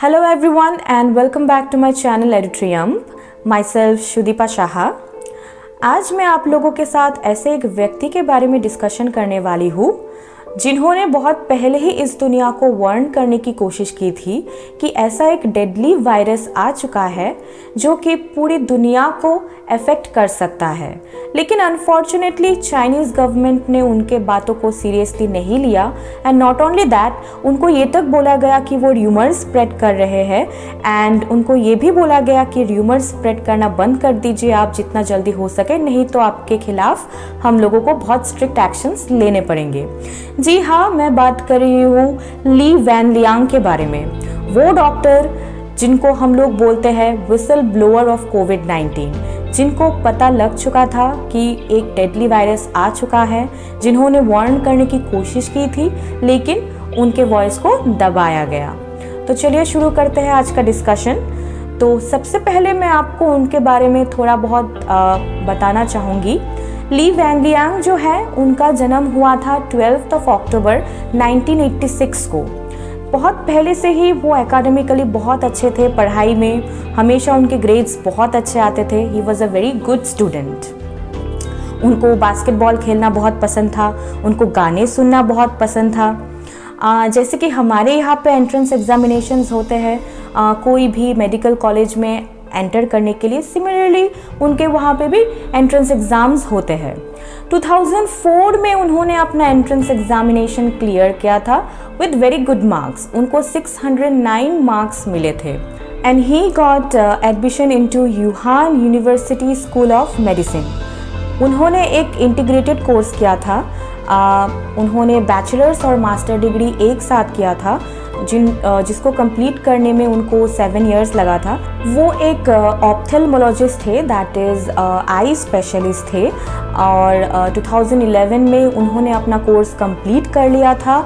Hello everyone and welcome back to my channel Editrium. Myself शुदीपा Shah. आज मैं आप लोगों के साथ ऐसे एक व्यक्ति के बारे में डिस्कशन करने वाली हूँ जिन्होंने बहुत पहले ही इस दुनिया को वार्न करने की कोशिश की थी कि ऐसा एक डेडली वायरस आ चुका है जो कि पूरी दुनिया को अफेक्ट कर सकता है। लेकिन अनफॉर्चुनेटली चाइनीज़ गवर्नमेंट ने उनके बातों को सीरियसली नहीं लिया एंड नॉट ओनली दैट, उनको ये तक बोला गया कि वो र्यूमर्स स्प्रेड कर रहे हैं एंड उनको ये भी बोला गया कि र्यूमर्स स्प्रेड करना बंद कर दीजिए आप जितना जल्दी हो सके, नहीं तो आपके खिलाफ हम लोगों को बहुत स्ट्रिक्ट एक्शंस लेने पड़ेंगे। जी हाँ, मैं बात कर रही हूँ ली वैन लियांग के बारे में। वो डॉक्टर जिनको हम लोग बोलते हैं विसल ब्लोअर ऑफ कोविड-19, जिनको पता लग चुका था कि एक डेडली वायरस आ चुका है, जिन्होंने वार्न करने की कोशिश की थी लेकिन उनके वॉइस को दबाया गया। तो चलिए शुरू करते हैं आज का डिस्कशन। तो सबसे पहले मैं आपको उनके बारे में थोड़ा बहुत बताना चाहूँगी। ली वैन लियांग जो है, उनका जन्म हुआ था 12 अक्टूबर 1986 को। बहुत पहले से ही वो एकेडमिकली बहुत अच्छे थे, पढ़ाई में हमेशा उनके ग्रेड्स बहुत अच्छे आते थे। He was a very good student. उनको बास्केटबॉल खेलना बहुत पसंद था, उनको गाने सुनना बहुत पसंद था। जैसे कि हमारे यहाँ पे एंट्रेंस एग्जामिनेशंस होते हैं कोई भी मेडिकल कॉलेज में एंटर करने के लिए, सिमिलरली उनके वहाँ पे भी एंट्रेंस एग्ज़ाम्स होते हैं। 2004 में उन्होंने अपना एंट्रेंस एग्जामिनेशन क्लियर किया था विद वेरी गुड मार्क्स। उनको 609 मार्क्स मिले थे and he got admission into Wuhan University School of Medicine. उन्होंने एक इंटीग्रेटेड कोर्स किया था। उन्होंने बैचलर्स और मास्टर डिग्री एक साथ किया था, जिसको कंप्लीट करने में उनको 7 इयर्स लगा था। वो एक ऑप्थेल्मोलॉजिस्ट थे, दैट इज़ आई स्पेशलिस्ट थे, और 2011 में उन्होंने अपना कोर्स कंप्लीट कर लिया था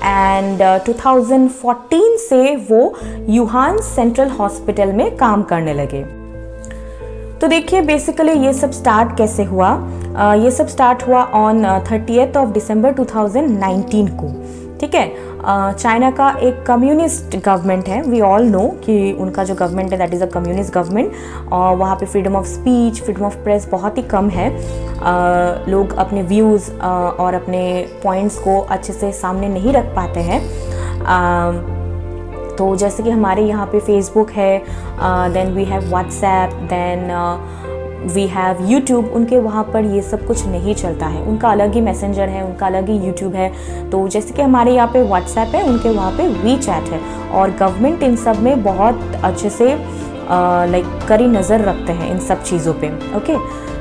एंड 2014 से वो यूहान सेंट्रल हॉस्पिटल में काम करने लगे। तो देखिए बेसिकली ये सब स्टार्ट कैसे हुआ। ये सब स्टार्ट हुआ ऑन 30 दिसंबर 2019 को। ठीक है, चाइना का एक कम्युनिस्ट गवर्नमेंट है। वी ऑल नो कि उनका जो गवर्नमेंट है that is a communist government, और वहाँ पे freedom of speech, freedom of press बहुत ही कम है। लोग अपने व्यूज़ और अपने पॉइंट्स को अच्छे से सामने नहीं रख पाते हैं। तो जैसे कि हमारे यहाँ पे फेसबुक है, then we have WhatsApp, then we have YouTube. उनके वहाँ पर ये सब कुछ नहीं चलता है, उनका अलग ही मैसेंजर है, उनका अलग ही यूट्यूब है। तो जैसे कि हमारे यहाँ पे व्हाट्सएप है, उनके वहाँ पे वी चैट है, और गवर्नमेंट इन सब में बहुत अच्छे से कड़ी नज़र रखते हैं इन सब चीज़ों पे। ओके,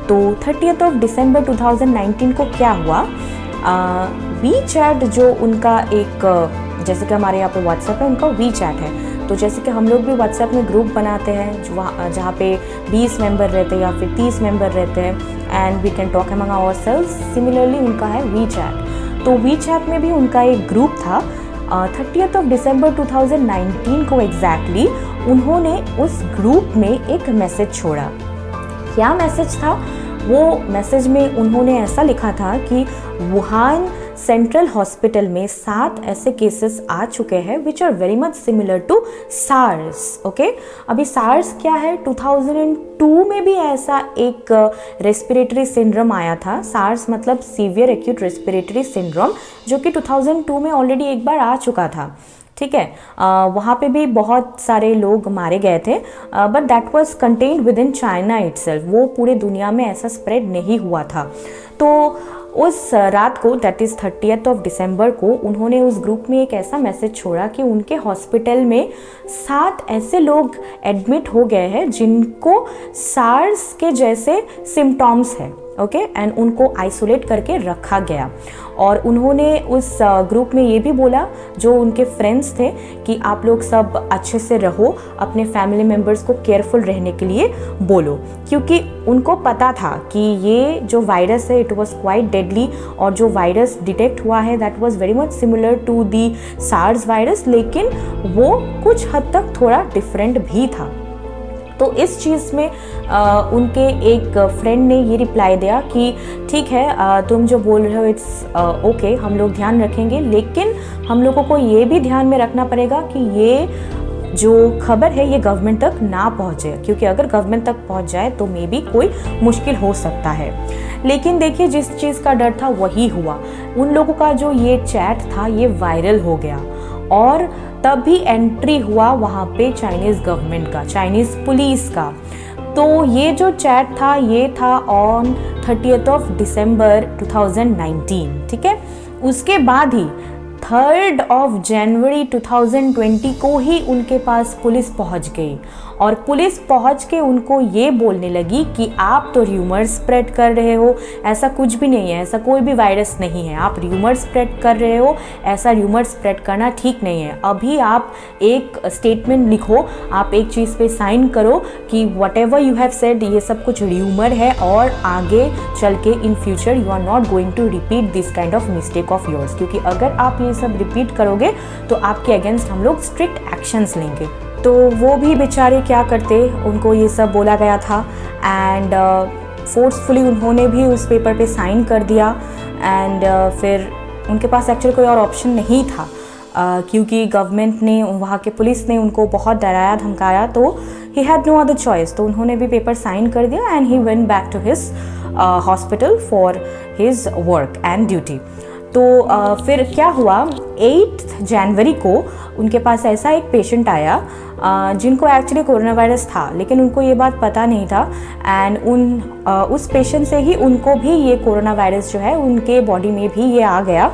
तो 30 दिसंबर 2019 को क्या हुआ, वी चैट जो उनका एक, जैसे कि हमारे यहाँ पे व्हाट्सएप है, उनका वी चैट है। तो जैसे कि हम लोग भी व्हाट्सएप में ग्रुप बनाते हैं जहाँ पे 20 मेंबर रहते हैं या फिर 30 मेंबर रहते हैं and we can talk among ourselves, similarly उनका है वी चैट। तो वी चैट में भी उनका एक ग्रुप था। 30 दिसंबर 2019 को एग्जैक्टली उन्होंने उस ग्रुप में एक मैसेज छोड़ा। क्या मैसेज था? वो मैसेज में उन्होंने ऐसा लिखा था कि वुहान सेंट्रल हॉस्पिटल में 7 ऐसे केसेस आ चुके हैं which are very much similar to SARS. Okay, अभी सार्स क्या है, 2002 में भी ऐसा एक रेस्पिरेटरी सिंड्रोम आया था। सार्स मतलब सीवियर एक्यूट रेस्पिरेटरी सिंड्रोम, जो कि 2002 में ऑलरेडी एक बार आ चुका था। ठीक है, वहाँ पे भी बहुत सारे लोग मारे गए थे, but that was contained with in China itself. वो पूरे दुनिया में ऐसा स्प्रेड नहीं हुआ था। तो उस रात को, दैट इज़ 30 दिसंबर को, उन्होंने उस ग्रुप में एक ऐसा मैसेज छोड़ा कि उनके हॉस्पिटल में 7 ऐसे लोग एडमिट हो गए हैं जिनको सार्स के जैसे सिम्टॉम्स है। ओके, एंड उनको आइसोलेट करके रखा गया। और उन्होंने उस ग्रुप में ये भी बोला, जो उनके फ्रेंड्स थे, कि आप लोग सब अच्छे से रहो, अपने फैमिली मेम्बर्स को केयरफुल रहने के लिए बोलो, क्योंकि उनको पता था कि ये जो वायरस है इट वाज क्वाइट डेडली, और जो वायरस डिटेक्ट हुआ है that was very much similar to the SARS virus, लेकिन वो कुछ हद तक थोड़ा डिफरेंट भी था। तो इस चीज़ में उनके एक फ्रेंड ने ये रिप्लाई दिया कि ठीक है, तुम जो बोल रहे हो इट्स ओके, हम लोग ध्यान रखेंगे, लेकिन हम लोगों को ये भी ध्यान में रखना पड़ेगा कि ये जो खबर है ये गवर्नमेंट तक ना पहुँचे, क्योंकि अगर गवर्नमेंट तक पहुँच जाए तो मे बी कोई मुश्किल हो सकता है। लेकिन देखिए जिस चीज़ का डर था वही हुआ। उन लोगों का जो ये चैट था ये वायरल हो गया और तब भी एंट्री हुआ वहाँ पे चाइनीज़ गवर्नमेंट का, चाइनीज़ पुलिस का। तो ये जो चैट था ये था ऑन 30 दिसंबर 2019, ठीक है। उसके बाद ही 3 जनवरी 2020 को ही उनके पास पुलिस पहुंच गई और पुलिस पहुंच के उनको ये बोलने लगी कि आप तो र्यूमर स्प्रेड कर रहे हो, ऐसा कुछ भी नहीं है, ऐसा कोई भी वायरस नहीं है, आप र्यूमर स्प्रेड कर रहे हो, ऐसा र्यूमर स्प्रेड करना ठीक नहीं है। अभी आप एक स्टेटमेंट लिखो, आप एक चीज़ पे साइन करो कि whatever you have said ये सब कुछ र्यूमर है और आगे चल के in future you are not going to repeat this kind of mistake of yours, क्योंकि अगर आप ये सब रिपीट करोगे तो आपके अगेंस्ट हम लोग स्ट्रिक्ट एक्शंस लेंगे। तो वो भी बेचारे क्या करते, उनको ये सब बोला गया था एंड फोर्सफुली उन्होंने भी उस पेपर पे साइन कर दिया एंड फिर उनके पास एक्चुअली कोई और ऑप्शन नहीं था क्योंकि गवर्नमेंट ने, वहाँ के पुलिस ने उनको बहुत डराया धमकाया, तो he had no other choice. तो उन्होंने भी पेपर साइन कर दिया and he went back to his hospital for his work and duty. तो फिर क्या हुआ, 8 जनवरी को उनके पास ऐसा एक पेशेंट आया जिनको एक्चुअली कोरोना वायरस था, लेकिन उनको ये बात पता नहीं था एंड उस पेशेंट से ही उनको भी ये कोरोना वायरस जो है उनके बॉडी में भी ये आ गया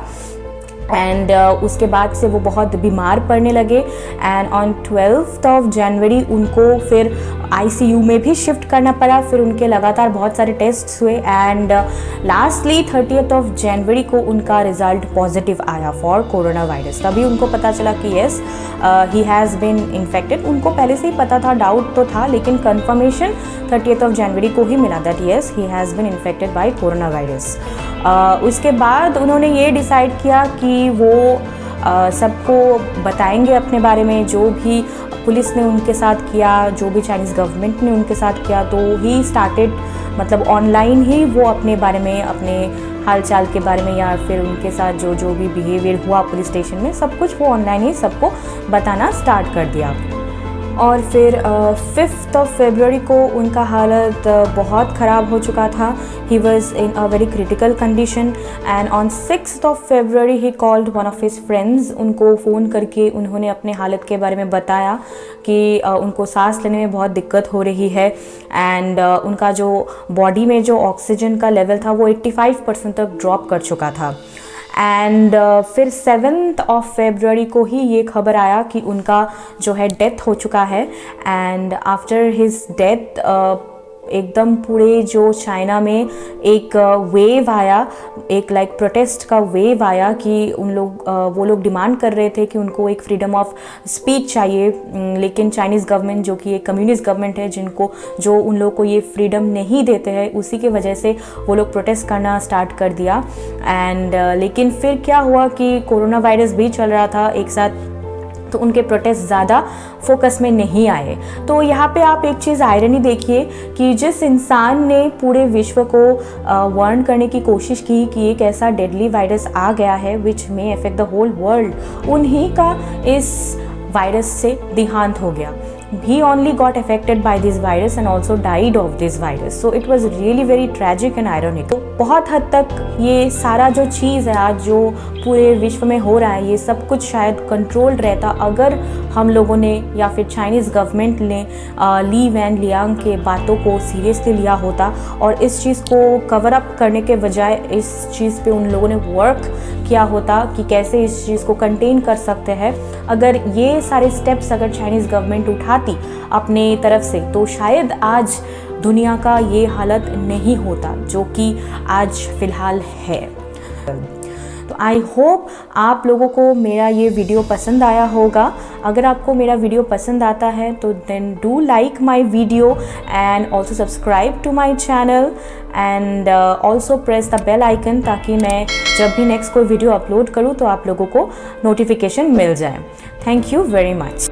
एंड उसके बाद से वो बहुत बीमार पड़ने लगे एंड ऑन 12 जनवरी उनको फिर ICU में भी शिफ्ट करना पड़ा। फिर उनके लगातार बहुत सारे टेस्ट्स हुए एंड लास्टली 30 जनवरी को उनका रिजल्ट पॉजिटिव आया फॉर कोरोना वायरस। तभी उनको पता चला कि yes he has been infected. उनको पहले से ही पता था, डाउट तो था, लेकिन कंफर्मेशन 30 जनवरी को ही मिला that yes he has been infected by corona virus. उसके बाद उन्होंने ये डिसाइड किया कि वो सबको बताएंगे अपने बारे में, जो भी पुलिस ने उनके साथ किया, जो भी चाइनीज़ गवर्नमेंट ने उनके साथ किया। तो ही स्टार्टेड, मतलब ऑनलाइन ही वो अपने बारे में, अपने हालचाल के बारे में या फिर उनके साथ जो भी बिहेवियर हुआ पुलिस स्टेशन में, सब कुछ वो ऑनलाइन ही सबको बताना स्टार्ट कर दिया। और फिर 5 फरवरी को उनका हालत बहुत ख़राब हो चुका था। He was in a very critical condition and on 6 February he called one of his friends. उनको फ़ोन करके उन्होंने अपने हालत के बारे में बताया कि उनको सांस लेने में बहुत दिक्कत हो रही है एंड उनका जो बॉडी में जो ऑक्सीजन का लेवल था वो 85% तक ड्रॉप कर चुका था। एंड फिर 7 फरवरी को ही ये खबर आया कि उनका जो है डेथ हो चुका है एंड आफ्टर हिज डेथ एकदम पूरे जो चाइना में एक वेव आया, एक लाइक प्रोटेस्ट का वेव आया कि वो लोग डिमांड कर रहे थे कि उनको एक फ्रीडम ऑफ स्पीच चाहिए। लेकिन चाइनीज़ गवर्नमेंट जो कि एक कम्युनिस्ट गवर्नमेंट है, जो उन लोगों को ये फ्रीडम नहीं देते हैं, उसी की वजह से वो लोग प्रोटेस्ट करना स्टार्ट कर दिया। एंड लेकिन फिर क्या हुआ कि कोरोना वायरस भी चल रहा था एक साथ, तो उनके प्रोटेस्ट ज़्यादा फोकस में नहीं आए। तो यहाँ पे आप एक चीज़ आयरनी देखिए कि जिस इंसान ने पूरे विश्व को वार्न करने की कोशिश की कि एक ऐसा डेडली वायरस आ गया है विच में अफेक्ट द होल वर्ल्ड, उन्हीं का इस वायरस से देहांत हो गया। He only got affected by this virus and also died of this virus. So it was really very tragic and ironic. तो बहुत हद तक ये सारा जो चीज़ है आज जो पूरे विश्व में हो रहा है, ये सब कुछ शायद कंट्रोल रहता अगर हम लोगों ने या फिर चाइनीज़ गवर्नमेंट ने ली वैन लियांग के बातों को सीरियसली लिया होता और इस चीज़ को कवर अप करने के बजाय इस चीज़ पे उन लोगों ने वर्क किया होता कि कैसे इस चीज़ को कंटेन कर सकते हैं। अगर ये सारे स्टेप्स अगर चाइनीज़ गवर्नमेंट उठाती अपने तरफ से, तो शायद आज दुनिया का ये हालत नहीं होता जो कि आज फ़िलहाल है। तो आई होप आप लोगों को मेरा ये वीडियो पसंद आया होगा। अगर आपको मेरा वीडियो पसंद आता है तो then do like my video and also subscribe to my channel and also press the bell icon, ताकि मैं जब भी नेक्स्ट कोई वीडियो अपलोड करूँ तो आप लोगों को नोटिफिकेशन मिल जाए। Thank you very much.